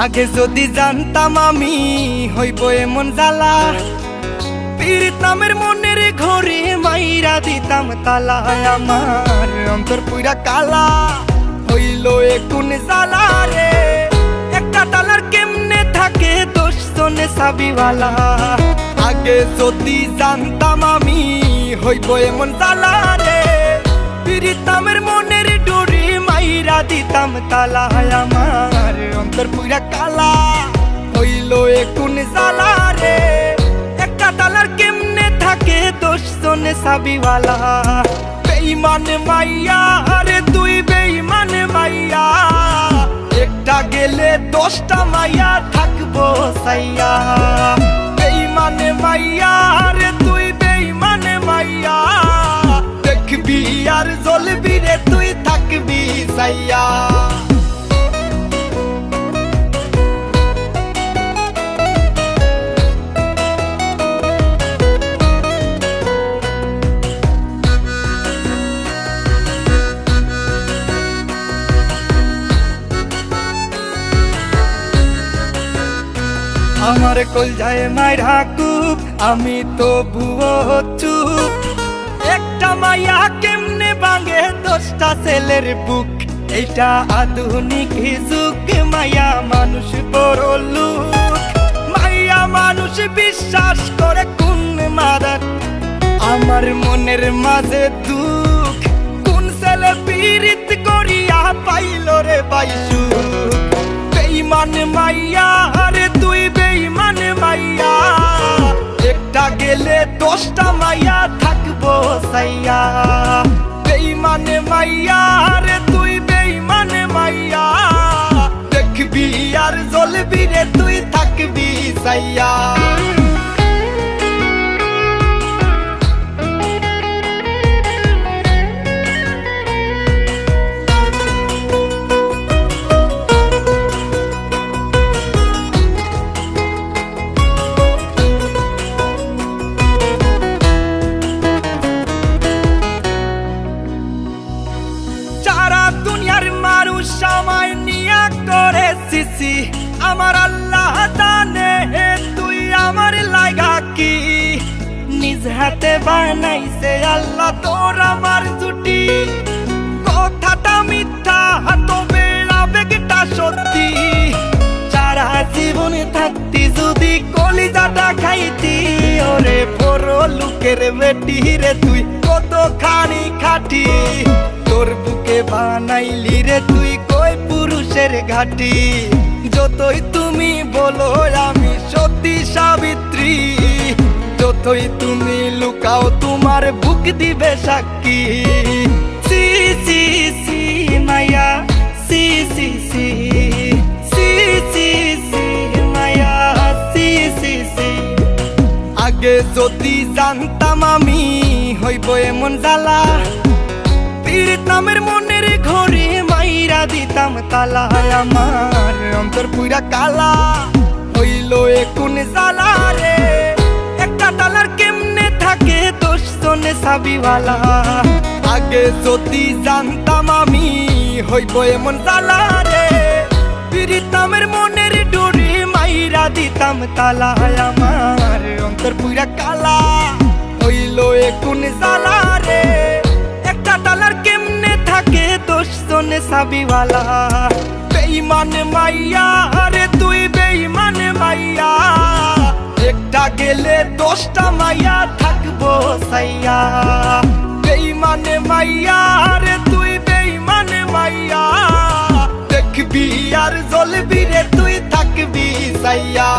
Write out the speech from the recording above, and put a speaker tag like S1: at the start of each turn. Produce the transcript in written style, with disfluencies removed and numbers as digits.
S1: আগে যদি জানতাম আমি হইব এমন জ্বালা, পীড়িত নামের মনের ঘরে মাইরা দিতাম তালা। আমার অন্তর পুরা কালা হইল এ কোন জ্বালা রে। একটা তালার কেমনে থাকে 10 জনে চাবিওয়ালা। আগে যদি জানতাম আমি হইব এমন জ্বালা রে, পীড়িত নামের মনের ডোরে মাইরা দিতাম তালা। আমার অন্তর পুরা কালা হইল এ কোন জ্বালা রে। একটা তালার কেমনে থাকে 10 জনে চাবিওয়ালা। বেঈমান মাইয়া রে তুই বেঈমান মাইয়া, একটা গেলে 10টা মাইয়া থাকবো সাইয়া। বেঈমান মাইয়া রে তুই বেঈমান মাইয়া, দেখবি আর জ্বলবি রে তুই থাকবি সাইয়া। আমার কলজায় মাইরা কুপ, আমি তো ভুয়ো চুপ। একটা মাইয়া কেমনে ভাঙে 10টা ছেলের বুক। এইটা আধুনিক যুগ, মাইয়া মানুষ বড় লোক। মাইয়া মানুষ বিশ্বাস করে কোন মাদার, আমার মনের মাঝে দুঃখ। কোন ছেলে পীড়িত করিয়া পাইল রে বাইসু। বেঈমান মাইয়া রে তুই বেঈমান মাইয়া, একটা গেলে 10টা মাইয়া থাকবো সাইয়া। বেঈমান মাইয়া রে তুই বেঈমান মাইয়া, দেখবি আর জ্বলবি রে তুই থাকবি সাইয়া। সময় নিয়া করে সিসি, আমার আল্লাহ জানে তুই আমার লাগা কি। নিজ হাতে বানাইছে আল্লাহ তোর আমার জুটি। কথাটা মিথ্যা তবে আবেগটা সত্যি। সারা জীবন থাকতি যদি কলিজাটা খাইতি, ওরে বড় লোকের বেটি রে তুই কতখানি খাটি। তোর বুকে বানাইলি রে তুই কই পুরুষের ঘাটি। যতই তুমি বলো আমি সতী সাবিত্রী, যতই তুমি লুকাও তোমার বুক দিবে সাক্ষী। সি সি সি মায়া সি সি সি সি সি সি মায়া সি সি সি। আগে যদি জানতাম আমি হইব এমন জ্বালা, পীড়িত নামের মনের ঘরে মাইরা দিতাম তালা। আমার অন্তর পুরা কালা হইল এ কোন জ্বালা রে। একটা তালার কেমনে থাকে 10 জনে চাবিওয়ালা। আগে যদি জানতাম আমি হইব এমন জ্বালা রে, পীড়িত নামের মনের ডোরে মাইরা দিতাম তালা। আমার অন্তর পুরা কালা হইল এ কোন জ্বালা রে। একটা তালার কেমনে থাকে 10 জনে চাবিওয়ালা। বেঈমান মাইয়া রে তুই বেঈমান মাইয়া, একটা গেলে 10টা মাইয়া থাকবো সাইয়া। বেঈমান মাইয়া রে তুই বেঈমান মাইয়া, দেখবি আর জ্বলবি রে তুই থাকবি সাইয়া।